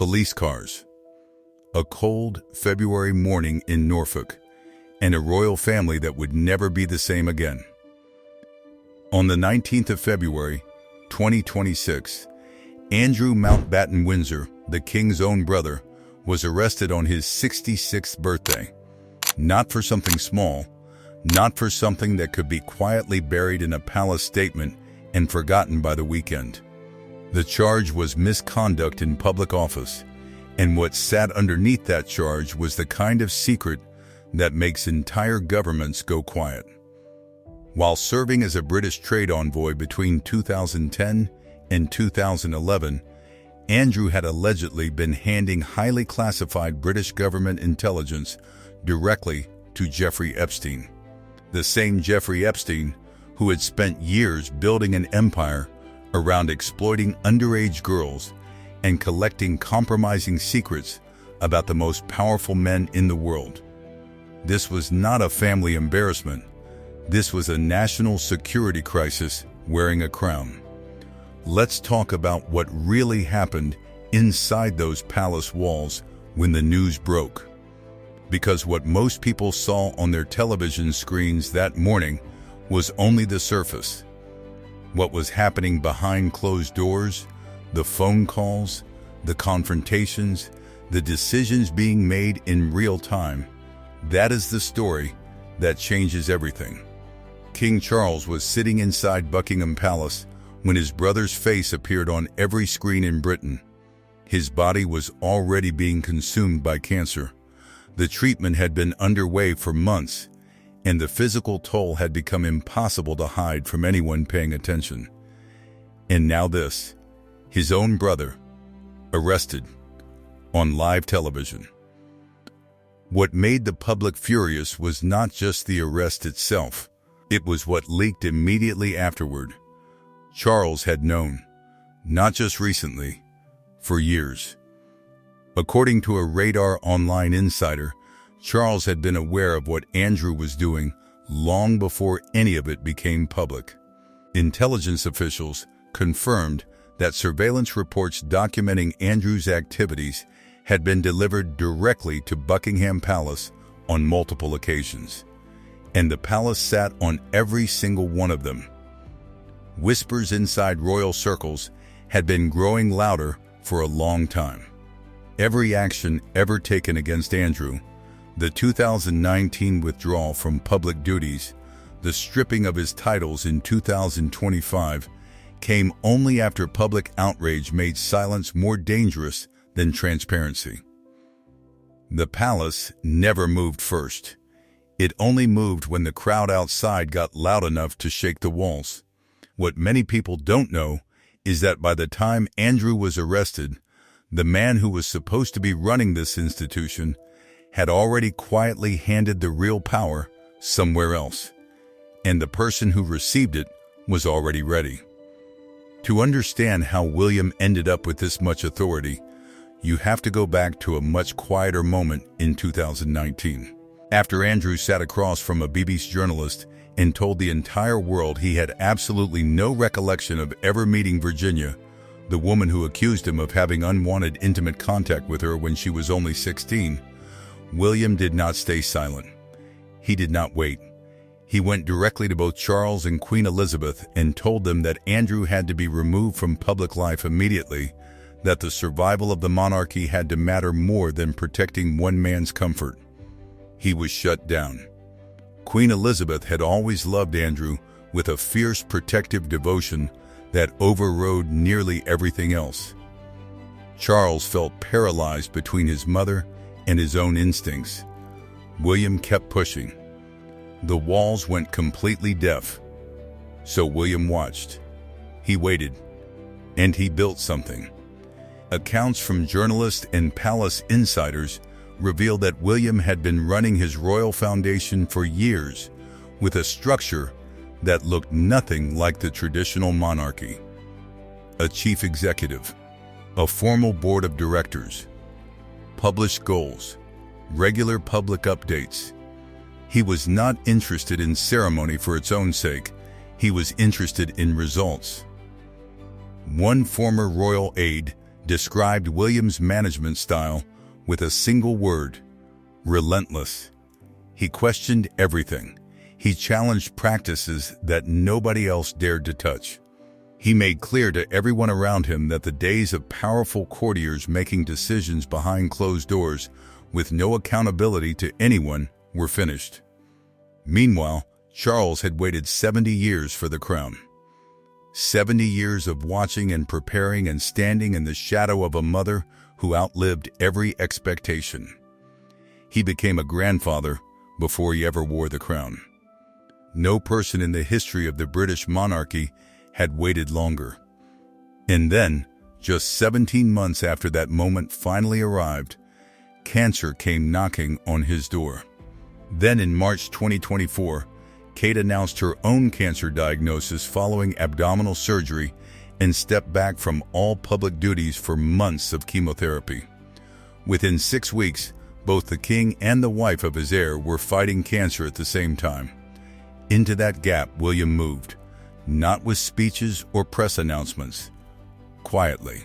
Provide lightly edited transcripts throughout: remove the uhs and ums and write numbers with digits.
police cars, a cold February morning in Norfolk, and a royal family that would never be the same again. On the 19th of February, 2026, Andrew Mountbatten Windsor, the king's own brother, was arrested on his 66th birthday. Not for something small, not for something that could be quietly buried in a palace statement and forgotten by the weekend. The charge was misconduct in public office, and what sat underneath that charge was the kind of secret that makes entire governments go quiet. While serving as a British trade envoy between 2010 and 2011, Andrew had allegedly been handing highly classified British government intelligence directly to Jeffrey Epstein. The same Jeffrey Epstein who had spent years building an empire around exploiting underage girls and collecting compromising secrets about the most powerful men in the world. This was not a family embarrassment. This was a national security crisis wearing a crown. Let's talk about what really happened inside those palace walls when the news broke. Because what most people saw on their television screens that morning was only the surface. What was happening behind closed doors, the phone calls, the confrontations, the decisions being made in real time, that is the story that changes everything. King Charles was sitting inside Buckingham Palace when his brother's face appeared on every screen in Britain. His body was already being consumed by cancer. The treatment had been underway for months, and the physical toll had become impossible to hide from anyone paying attention. And now this, his own brother, arrested on live television. What made the public furious was not just the arrest itself. It was what leaked immediately afterward. Charles had known, not just recently, for years. According to a Radar Online insider, Charles had been aware of what Andrew was doing long before any of it became public. Intelligence officials confirmed that surveillance reports documenting Andrew's activities had been delivered directly to Buckingham Palace on multiple occasions, and the palace sat on every single one of them. Whispers inside royal circles had been growing louder for a long time. Every action ever taken against Andrew, the 2019 withdrawal from public duties, the stripping of his titles in 2025, came only after public outrage made silence more dangerous than transparency. The palace never moved first. It only moved when the crowd outside got loud enough to shake the walls. What many people don't know is that by the time Andrew was arrested, the man who was supposed to be running this institution had already quietly handed the real power somewhere else, and the person who received it was already ready. To understand how William ended up with this much authority, you have to go back to a much quieter moment in 2019. After Andrew sat across from a BBC journalist and told the entire world he had absolutely no recollection of ever meeting Virginia, the woman who accused him of having unwanted intimate contact with her when she was only 16, William did not stay silent. He did not wait. He went directly to both Charles and Queen Elizabeth and told them that Andrew had to be removed from public life immediately, that the survival of the monarchy had to matter more than protecting one man's comfort. He was shut down. Queen Elizabeth had always loved Andrew with a fierce protective devotion that overrode nearly everything else. Charles felt paralyzed between his mother and his own instincts. William kept pushing. The walls went completely deaf. So William watched. He waited. And he built something. Accounts from journalists and palace insiders revealed that William had been running his royal foundation for years with a structure that looked nothing like the traditional monarchy. A chief executive, a formal board of directors, published goals, regular public updates. He was not interested in ceremony for its own sake. He was interested in results. One former royal aide described William's management style with a single word: relentless. He questioned everything. He challenged practices that nobody else dared to touch. He made clear to everyone around him that the days of powerful courtiers making decisions behind closed doors with no accountability to anyone were finished. Meanwhile, Charles had waited 70 years for the crown. 70 years of watching and preparing and standing in the shadow of a mother who outlived every expectation. He became a grandfather before he ever wore the crown. No person in the history of the British monarchy had waited longer. And then, just 17 months after that moment finally arrived, cancer came knocking on his door. Then in March 2024, Kate announced her own cancer diagnosis following abdominal surgery and stepped back from all public duties for months of chemotherapy. Within 6 weeks, both the king and the wife of his heir were fighting cancer at the same time. Into that gap William moved, not with speeches or press announcements. Quietly,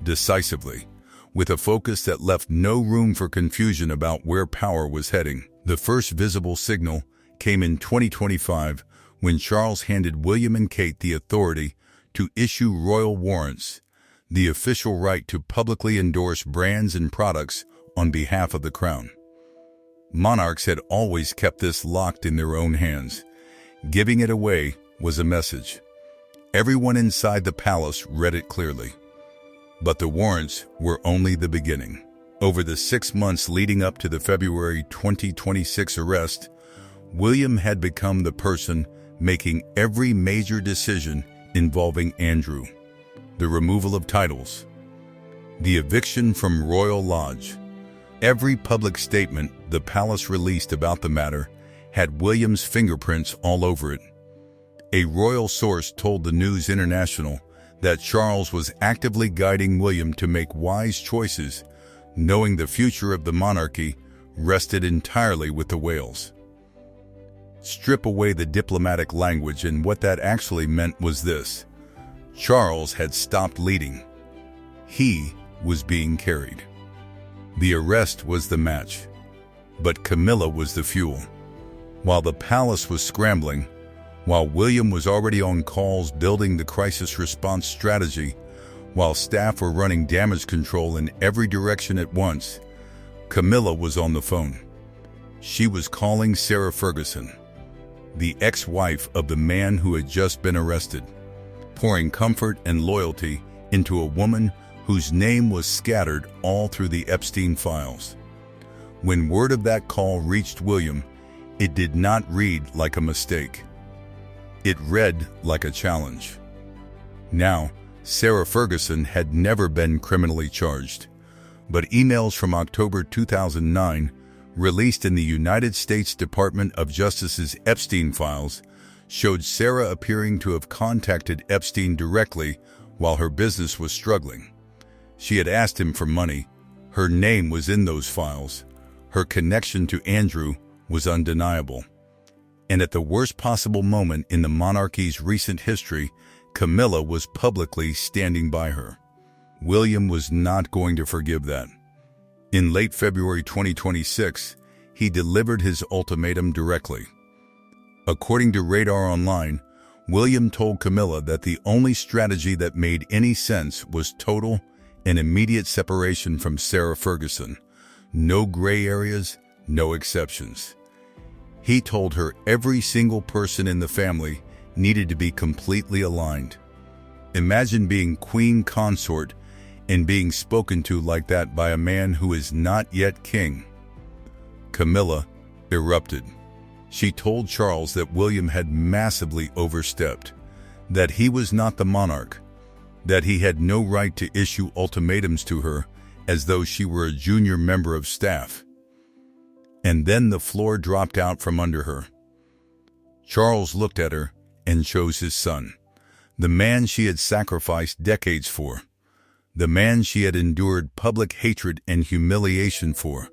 decisively, with a focus that left no room for confusion about where power was heading. The first visible signal came in 2025 when Charles handed William and Kate the authority to issue royal warrants, the official right to publicly endorse brands and products on behalf of the crown. Monarchs had always kept this locked in their own hands. Giving it away was a message. Everyone inside the palace read it clearly. But the warrants were only the beginning. Over the 6 months leading up to the February 2026 arrest, William had become the person making every major decision involving Andrew. The removal of titles, the eviction from Royal Lodge. Every public statement the palace released about the matter had William's fingerprints all over it. A royal source told the News International that Charles was actively guiding William to make wise choices, knowing the future of the monarchy rested entirely with the Wales. Strip away the diplomatic language, and what that actually meant was this: Charles had stopped leading. He was being carried. The arrest was the match, but Camilla was the fuel. While the palace was scrambling, while William was already on calls building the crisis response strategy, while staff were running damage control in every direction at once, Camilla was on the phone. She was calling Sarah Ferguson, the ex-wife of the man who had just been arrested, pouring comfort and loyalty into a woman whose name was scattered all through the Epstein files. When word of that call reached William, it did not read like a mistake. It read like a challenge. Now, Sarah Ferguson had never been criminally charged, but emails from October 2009, released in the United States Department of Justice's Epstein files, showed Sarah appearing to have contacted Epstein directly while her business was struggling. She had asked him for money. Her name was in those files. Her connection to Andrew was undeniable. And at the worst possible moment in the monarchy's recent history, Camilla was publicly standing by her. William was not going to forgive that. In late February 2026, he delivered his ultimatum directly. According to Radar Online, William told Camilla that the only strategy that made any sense was total and immediate separation from Sarah Ferguson. No gray areas, no exceptions. He told her every single person in the family needed to be completely aligned. Imagine being queen consort and being spoken to like that by a man who is not yet king. Camilla erupted. She told Charles that William had massively overstepped, that he was not the monarch, that he had no right to issue ultimatums to her as though she were a junior member of staff. And then the floor dropped out from under her. Charles looked at her and chose his son, the man she had sacrificed decades for, the man she had endured public hatred and humiliation for.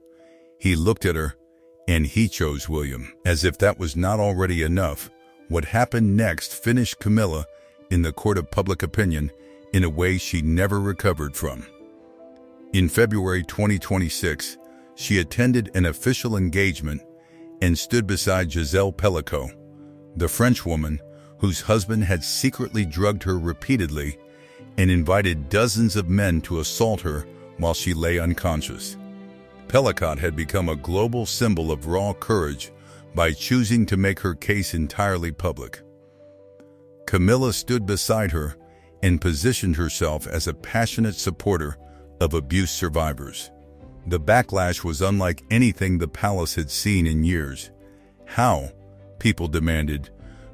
He looked at her, and he chose William. As if that was not already enough, what happened next finished Camilla in the court of public opinion in a way she never recovered from. In February 2026, she attended an official engagement and stood beside Giselle Pellicot, the French woman whose husband had secretly drugged her repeatedly and invited dozens of men to assault her while she lay unconscious. Pellicot had become a global symbol of raw courage by choosing to make her case entirely public. Camilla stood beside her and positioned herself as a passionate supporter of abuse survivors. The backlash was unlike anything the palace had seen in years. How, people demanded,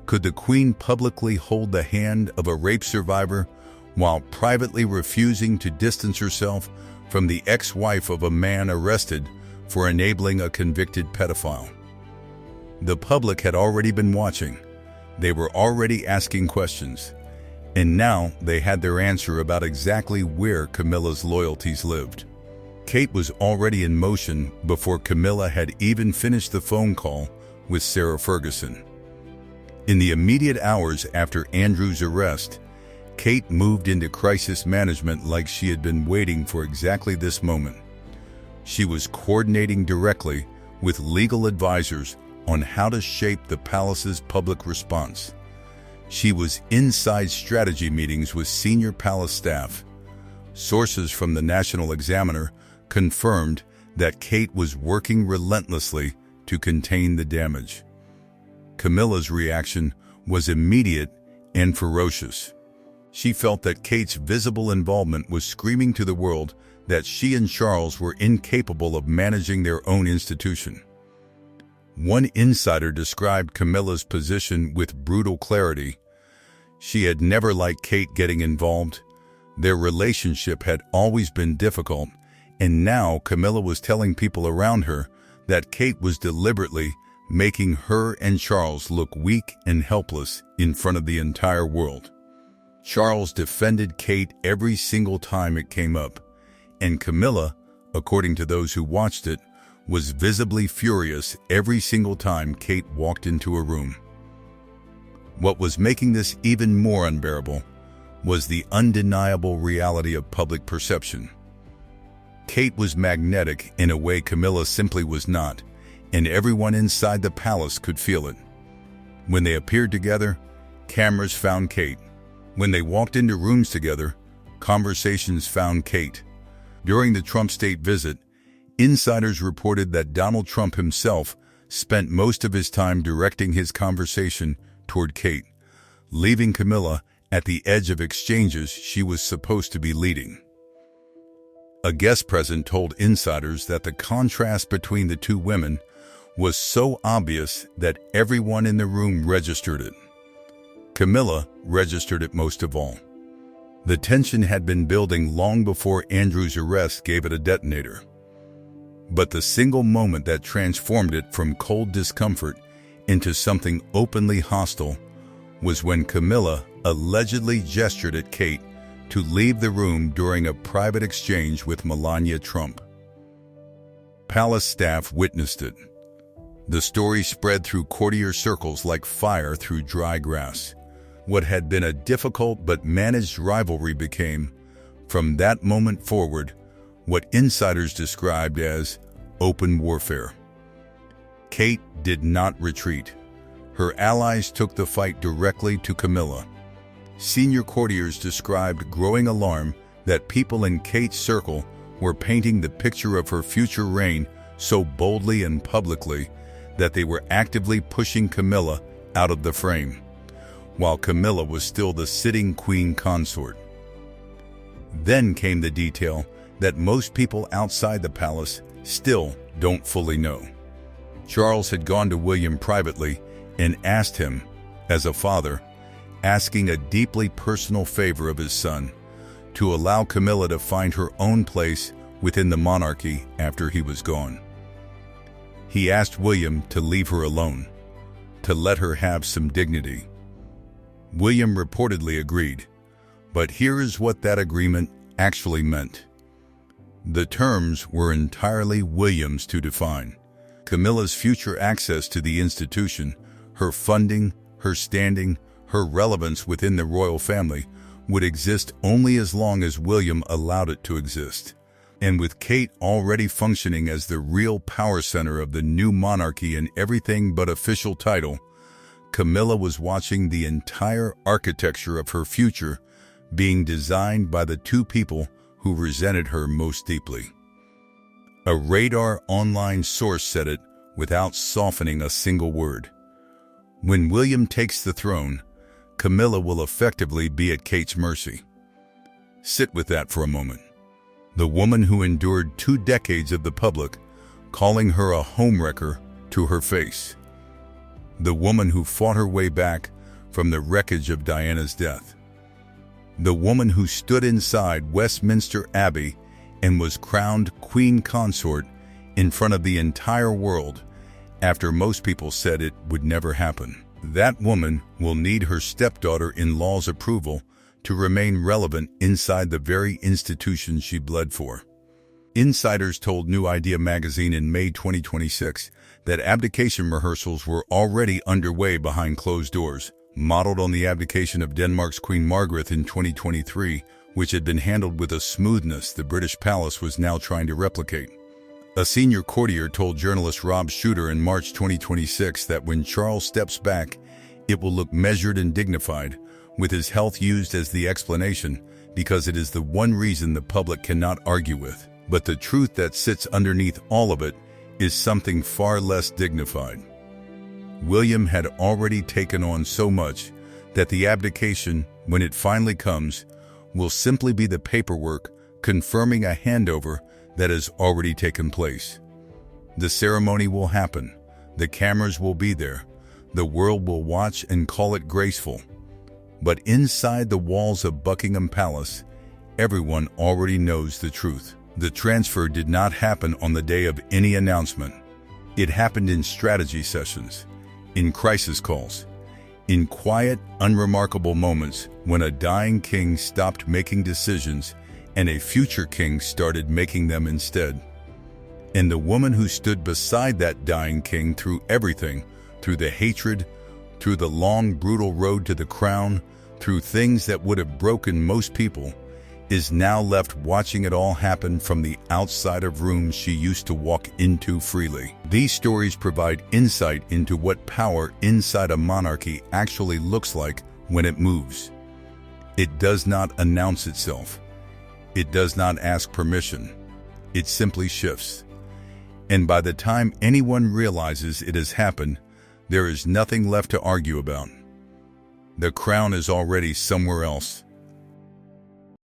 could the Queen publicly hold the hand of a rape survivor while privately refusing to distance herself from the ex-wife of a man arrested for enabling a convicted pedophile? The public had already been watching. They were already asking questions. And now they had their answer about exactly where Camilla's loyalties lived. Kate was already in motion before Camilla had even finished the phone call with Sarah Ferguson. In the immediate hours after Andrew's arrest, Kate moved into crisis management like she had been waiting for exactly this moment. She was coordinating directly with legal advisors on how to shape the palace's public response. She was inside strategy meetings with senior palace staff. Sources from the National Examiner confirmed that Kate was working relentlessly to contain the damage. Camilla's reaction was immediate and ferocious. She felt that Kate's visible involvement was screaming to the world that she and Charles were incapable of managing their own institution. One insider described Camilla's position with brutal clarity. She had never liked Kate getting involved. Their relationship had always been difficult, and now Camilla was telling people around her that Kate was deliberately making her and Charles look weak and helpless in front of the entire world. Charles defended Kate every single time it came up, and Camilla, according to those who watched it, was visibly furious every single time Kate walked into a room. What was making this even more unbearable was the undeniable reality of public perception. Kate was magnetic in a way Camilla simply was not, and everyone inside the palace could feel it. When they appeared together, cameras found Kate. When they walked into rooms together, conversations found Kate. During the Trump state visit, insiders reported that Donald Trump himself spent most of his time directing his conversation toward Kate, leaving Camilla at the edge of exchanges she was supposed to be leading. A guest present told insiders that the contrast between the two women was so obvious that everyone in the room registered it. Camilla registered it most of all. The tension had been building long before Andrew's arrest gave it a detonator. But the single moment that transformed it from cold discomfort into something openly hostile was when Camilla allegedly gestured at Kate to leave the room during a private exchange with Melania Trump. Palace staff witnessed it. The story spread through courtier circles like fire through dry grass. What had been a difficult but managed rivalry became, from that moment forward, what insiders described as open warfare. Kate did not retreat. Her allies took the fight directly to Camilla. Senior courtiers described growing alarm that people in Kate's circle were painting the picture of her future reign so boldly and publicly that they were actively pushing Camilla out of the frame, while Camilla was still the sitting queen consort. Then came the detail that most people outside the palace still don't fully know. Charles had gone to William privately and asked him, as a father, asking a deeply personal favor of his son, to allow Camilla to find her own place within the monarchy after he was gone. He asked William to leave her alone, to let her have some dignity. William reportedly agreed, but here is what that agreement actually meant. The terms were entirely William's to define. Camilla's future access to the institution, her funding, her standing, her relevance within the royal family would exist only as long as William allowed it to exist. And with Kate already functioning as the real power center of the new monarchy and everything but official title, Camilla was watching the entire architecture of her future being designed by the two people who resented her most deeply. A Radar online source said it without softening a single word. When William takes the throne, Camilla will effectively be at Kate's mercy. Sit with that for a moment. The woman who endured 2 decades of the public calling her a homewrecker to her face. The woman who fought her way back from the wreckage of Diana's death. The woman who stood inside Westminster Abbey and was crowned Queen Consort in front of the entire world after most people said it would never happen. That woman will need her stepdaughter-in-law's approval to remain relevant inside the very institution she bled for. Insiders told New Idea magazine in May 2026 that abdication rehearsals were already underway behind closed doors, modeled on the abdication of Denmark's Queen Margaret in 2023, which had been handled with a smoothness the British palace was now trying to replicate. A senior courtier told journalist Rob Shooter in March 2026 that when Charles steps back, it will look measured and dignified, with his health used as the explanation, because it is the one reason the public cannot argue with. But the truth that sits underneath all of it is something far less dignified. William had already taken on so much that the abdication, when it finally comes, will simply be the paperwork confirming a handover that has already taken place. The ceremony will happen, the cameras will be there, the world will watch and call it graceful. But inside the walls of Buckingham Palace, everyone already knows the truth. The transfer did not happen on the day of any announcement. It happened in strategy sessions, in crisis calls, in quiet, unremarkable moments when a dying king stopped making decisions and a future king started making them instead. And the woman who stood beside that dying king through everything, through the hatred, through the long, brutal road to the crown, through things that would have broken most people, is now left watching it all happen from the outside of rooms she used to walk into freely. These stories provide insight into what power inside a monarchy actually looks like when it moves. It does not announce itself. It does not ask permission. It simply shifts. And by the time anyone realizes it has happened, there is nothing left to argue about. The crown is already somewhere else.